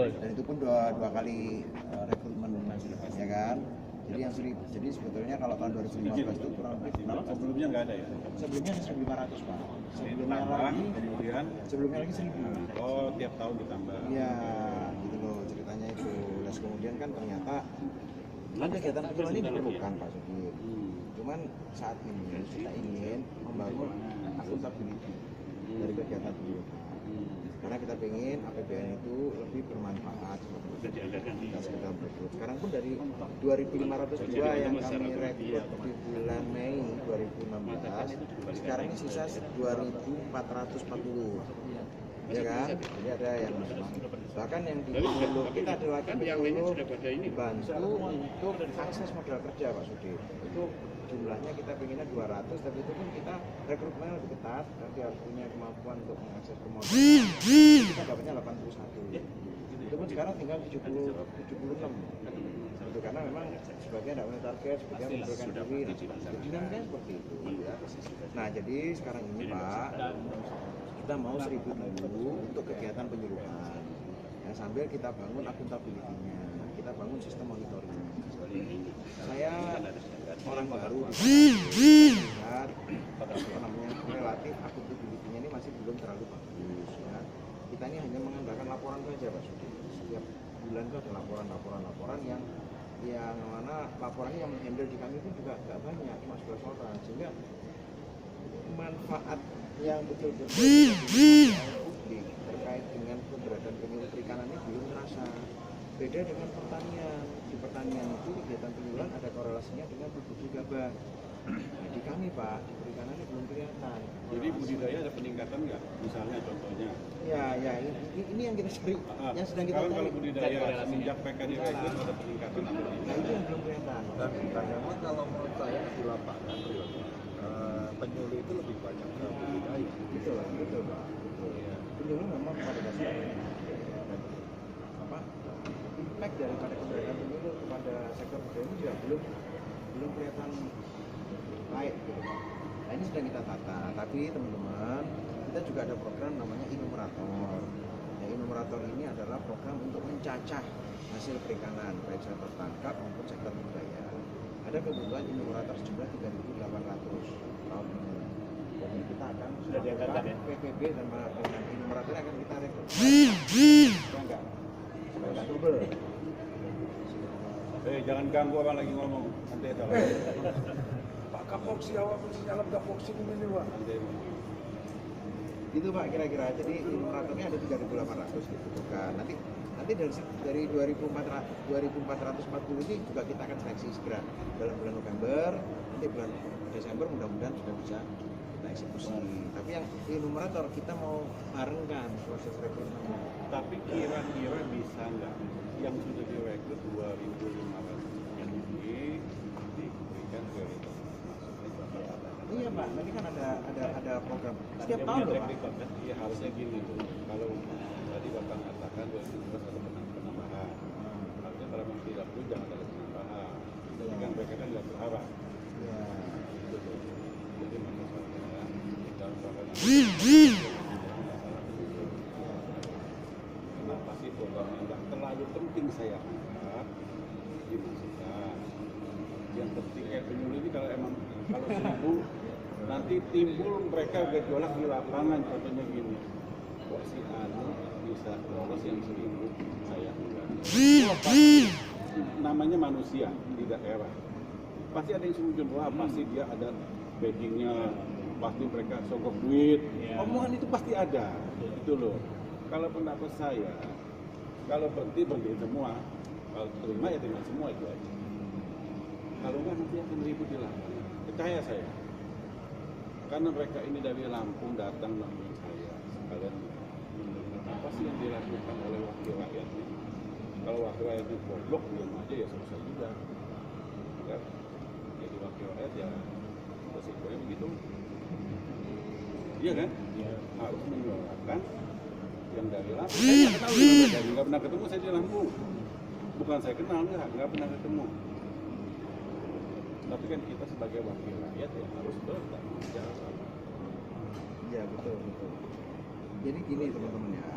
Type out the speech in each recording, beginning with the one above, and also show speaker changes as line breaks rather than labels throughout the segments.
Betul.
Dan itu pun dua kali rekrutmen, ya kan. Jadi yang jadi sebetulnya kalau tahun 2015 itu kurang lebih
Sebelumnya nggak ada ya?
sebelumnya 1.500 Pak. Sebelumnya
Tambah,
lagi
kemudian
sebelumnya lagi 1.000.
oh tiap tahun ditambah.
Iya, gitu loh ceritanya itu. Terus kemudian kan ternyata kegiatan penjualan ini diperlukan Pak Sugi. Cuman saat ini kita ingin membangun akuntabilitas dari kegiatan penjualan. Karena kita ingin APBN itu lebih bermanfaat kita sekedar rekrut. Sekarang pun dari 2.502 yang kami rekrut di bulan Mei 2016, sekarang ini sisa 2.440. Ya kan? Jadi ada yang bahkan yang di Bengkulu kita ada lagi Bengkulu dibantu untuk akses modal kerja Pak Sudi. Itu jumlahnya kita pengennya 200, tapi itu pun kita rekrutmennya lebih ketat, tapi harus punya kemampuan untuk mengakses permodalan. Kita dapatnya 81. Itu pun sekarang tinggal 76. Itu karena memang sebagian tidak punya target, sebagian mengumpulkan diri. Dinamikanya seperti itu. Nah, jadi sekarang ini Pak, kita mau 1.000 dulu untuk kegiatan penyuluhan. Ya, sambil kita bangun akuntabilitasnya, kita bangun sistem monitoring. Saya orang baru lihat relatif akuntabilitasnya ini masih belum terlalu bagus ya. Kita ini hanya mengandalkan laporan saja Pak Sudi. Setiap bulan itu ada laporan yang mana laporannya yang handle di kami pun juga nggak banyak, cuma 11 orang, sehingga manfaat yang betul-betul publik terkait dengan keberadaan penyuluh perikanan ini belum terasa. Beda dengan pertanian. Di pertanian itu kegiatan penyuluhan ada korelasinya dengan produksi gabah. Nah, di kami Pak, di perikanan ini belum kelihatan.
Jadi budidaya ada peningkatan nggak? Misalnya contohnya?
Ya, ini yang kita cari, yang sedang kita cari.
Kalau budidaya semenjak PK direkrut ada peningkatan apa?
Nah, itu yang belum kelihatan.
Dan memang kalau menurut saya di lapangan penyuluh itu lebih banyak ke budidaya.
Betul Pak. Betul. Ya. Penyuluh memang pada dasarnya impact daripada keberadaan penyuluh kepada sektor budaya ini juga belum kelihatan baik gitu. Nah, ini sedang kita tata, tapi teman-teman kita juga ada program namanya Inumerator. Nah, Inumerator ini adalah program untuk mencacah hasil perikanan baik sektor tangkap maupun sektor budaya. Ada kebutuhan Inumerator sejumlah 3.800 tahun ini. Jadi kita akan
sudah dianggarkan ya?
PPB dan Inumerator akan kita rekrut. Enggak double.
Jangan ganggu orang lagi ngomong. Nanti ada lagi.
Pak Kapoksi awak mesti dalam Kapoksi ini Pak.
Itu Pak kira-kira. Jadi Inumeratornya ada 3.800 gitu kan. Nanti dari 2.440 ini juga kita akan seleksi segera dalam bulan November. Nanti bulan Desember mudah-mudahan sudah bisa kita eksekusi. Tapi yang Inumerator kita mau barengkan proses rekrutmennya.
Tapi kira-kira bisa nggak yang sudah direkrut 2.500 ini diberikan prioritas?
Iya Pak, nanti kan ada program setiap tahun loh Pak.
Iya harusnya gini tuh. Kalau tadi Bapak katakan 2019 ada penambahan, artinya kalau memang tidak perlu jangan ada penambahan. Jadi kan mereka kan nggak berharap.
Iya.
Gitu tuh. Jadi maksud saya dalam program kenapa sih program yang nggak terlalu penting saya anggap dimasukkan. Yang penting penyuluh ini kalau 1.000 nanti timbul mereka gejolak di lapangan, contohnya gini, kok si Anu bisa lolos yang 1.000 saya enggak. Pasti namanya manusia di daerah pasti ada yang sembunyi, wah pasti dia ada backingnya, pasti mereka sogok duit, omongan itu pasti ada, itu loh. Kalau pendapat saya, kalau berhenti semua, kalau terima ya terima semua itu aja. Kalau enggak nanti akan ribut di lapangan, percaya saya. Karena mereka ini dari Lampung datang menemui saya, sekalian apa sih yang dilakukan oleh wakil rakyat ini? Kalau wakil rakyat itu goblok, diam aja ya selesai juga. Ya, jadi wakil rakyat ya resikonya begitu. Iya kan? Ya, harus menyuarakan yang dari Lampung. Saya nggak kenal juga dari, nggak pernah ketemu saya di Lampung. Bukan saya kenal, nggak pernah ketemu. Tapi kan kita sebagai wakil rakyat ya harus bertanggung jawab.
Iya betul. Jadi gini teman-teman ya,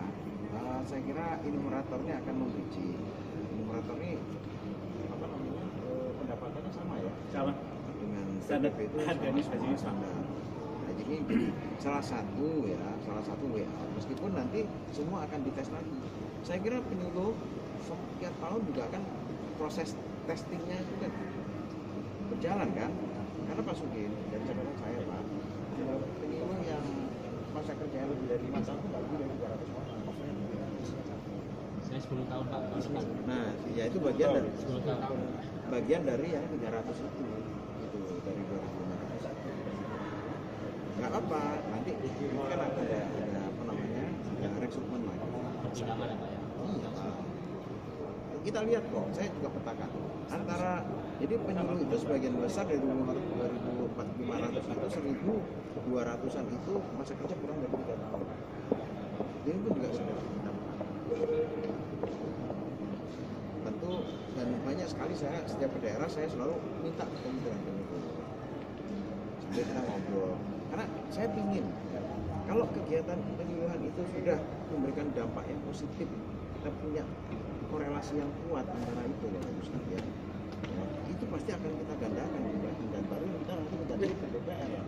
Saya kira enumeratornya akan memberi. Enumerator ini apa namanya, pendapatannya sama ya?
Sama.
Dengan
Standar
PDP itu
harganya
sama standar. Nah, jadi salah satu WA. Meskipun nanti semua akan dites lagi. Saya kira penyuluh setiap tahun juga akan proses testingnya juga berjalan kan? Karena Pak Sugeng dari catatan saya Pak, penyuluh yang masa kerjanya lebih dari 5 tahun nggak lebih dari 300 orang.
Saya 10 tahun Pak.
Nah, ya itu bagian dari
10 tahun.
bagian dari yang 300 itu dari 2015. Nggak apa, nanti kan ada apa namanya, ada rekrutmen lagi.
Persidangan ya Pak ya.
Iya Pak. Kita lihat kok, saya juga petakan antara jadi penyuluh itu sebagian besar dari 2.500 itu 1.200-an itu masa kerja kurang dari 3 tahun. Ini pun juga sudah didapatkan. Tentu dan banyak sekali saya setiap ke daerah saya selalu minta ketemu dengan penyuluh. Sambil kita ngobrol. Karena saya ingin kalau kegiatan penyuluhan itu sudah memberikan dampak yang positif, kita punya korelasi yang kuat antara itu loh Ustaz ya. Itu pasti akan kita gandakan dan baru kita nanti menjadi DPR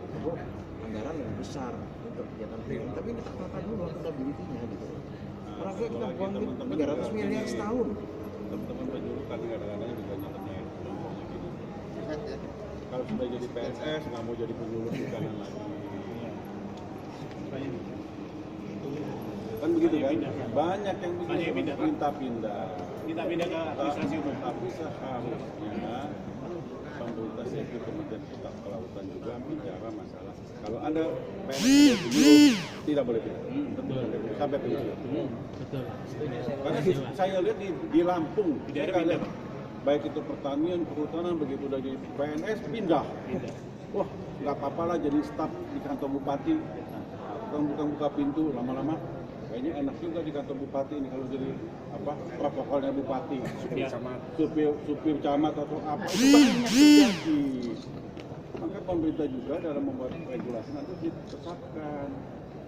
anggaran lebih besar untuk kegiatan penyuluhan. Tapi kita tata dulu akuntabilitinya gitu. Kalau kita buang 300 miliar setahun.
Teman-teman penyuluh kan kadang-kadang juga nyatanya gini. Kalau sudah jadi PNS nggak mau jadi penyuluh bulanan lagi. Kan begitu kan? Banyak yang begitu pindah-pindah.
Kita pindah ke administrasi umum.
Tapi seharusnya pemerintah sipil Kementerian Kelautan juga bicara masalah. Kalau ada PNS penyuluh tidak boleh pindah. Sampai pensiun.
Betul.
Karena saya lihat di Lampung, baik itu pertanian, kehutanan, begitu udah jadi PNS pindah. Wah, nggak apa-apa lah jadi staf di kantor bupati, buka pintu lama-lama. Kayaknya enak juga di kantor bupati ini kalau jadi apa protokolnya bupati, supir camat atau apa itu banyak terjadi. Maka pemerintah juga dalam membuat regulasi nanti ditetapkan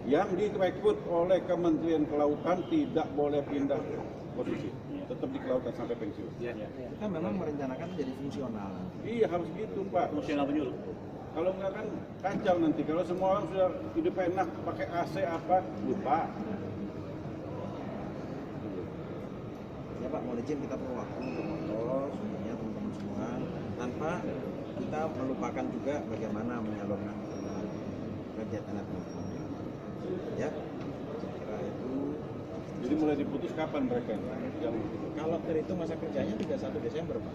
yang direkrut oleh Kementerian Kelautan tidak boleh pindah posisi, tetap di kelautan sampai pensiun.
Kita memang merencanakan jadi fungsional.
Iya harus gitu Pak.
Fungsional penyuluh.
Kalau enggak kan kacau nanti. Kalau semua orang sudah hidup enak pakai AC apa lupa.
Ya Pak, mohon izin kita perlu waktu untuk ngobrol semuanya teman-teman semua tanpa kita melupakan juga bagaimana menyalurkan kegiatan teman-teman. Ya, saya kira itu.
Jadi mulai diputus kapan mereka yang
Kalau terhitung masa kerjanya 31 Desember Pak.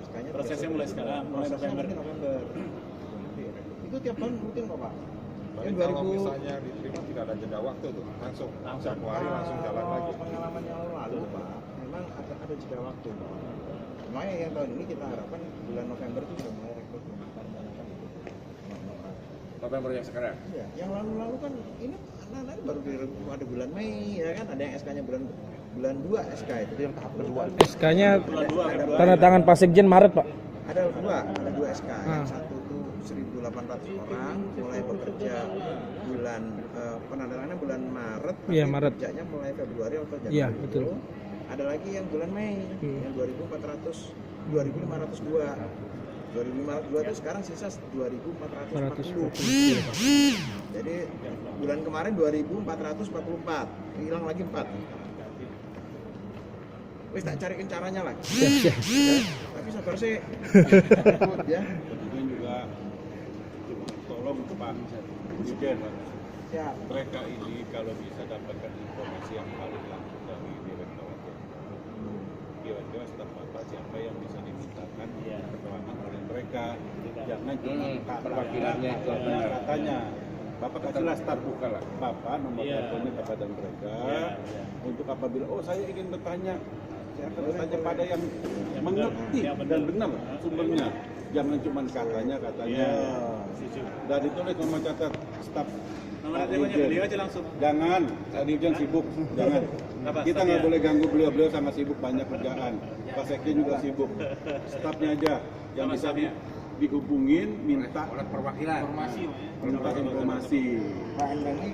SK-nya
Prosesnya mulai sekarang, mulai
prosesnya
November.
nanti November. Itu tiap tahun rutin kok Pak.
Tapi
Yang
kalau misalnya diterima tidak ada jeda waktu tuh, langsung Januari langsung jalan lagi.
Pengalaman yang lalu Pak, memang ada jeda waktu. Makanya yang tahun ini kita harapkan bulan November itu sudah mulai rekrutmen.
November yang sekarang.
Iya, yang lalu-lalu kan ini anak-anak baru ada bulan Mei ya kan, ada yang SK-nya bulan 2 SK itu yang tahap kedua.
SK-nya
Ada
tanda tangan Pak Sekjen Maret Pak.
ada dua SK. Yang satu itu 1.800 orang mulai bekerja bulan penandatangannya bulan Maret,
Iya,
tapi
Maret.
kerjanya mulai Februari atau Januari.
Iya, betul.
Ada lagi yang bulan Mei yang 2.502. 2.502 itu sekarang sisa 2.440. Jadi bulan kemarin 2.444, hilang lagi 4. Wis tak cariin caranya lagi. Ya, tapi sabar sih. Ya.
kemudian juga tolong Pak Dirjen
Ya.
mereka ini kalau bisa dapatkan informasi yang paling langsung dari direktorat. Kira-kira staf apa siapa yang bisa dimintakan keterangan oleh mereka, jangan cuma perwakilannya katanya. Bapak kasihlah staf buka lah, Bapak nomor teleponnya kepada mereka untuk apabila saya ingin bertanya, saya akan bertanya pada yang mengerti dan benar sumbernya, jangan cuma katanya. Dan ditulis nomor catat staf.
Nomor teleponnya beliau aja langsung.
Jangan, Pak Dirjen sibuk, jangan. Kita nggak boleh ganggu beliau sangat sibuk, banyak kerjaan. Pak Sekjen juga sibuk. Stafnya aja yang bisa dihubungin, minta
Perwakilan.
informasi.
Pak Endang ini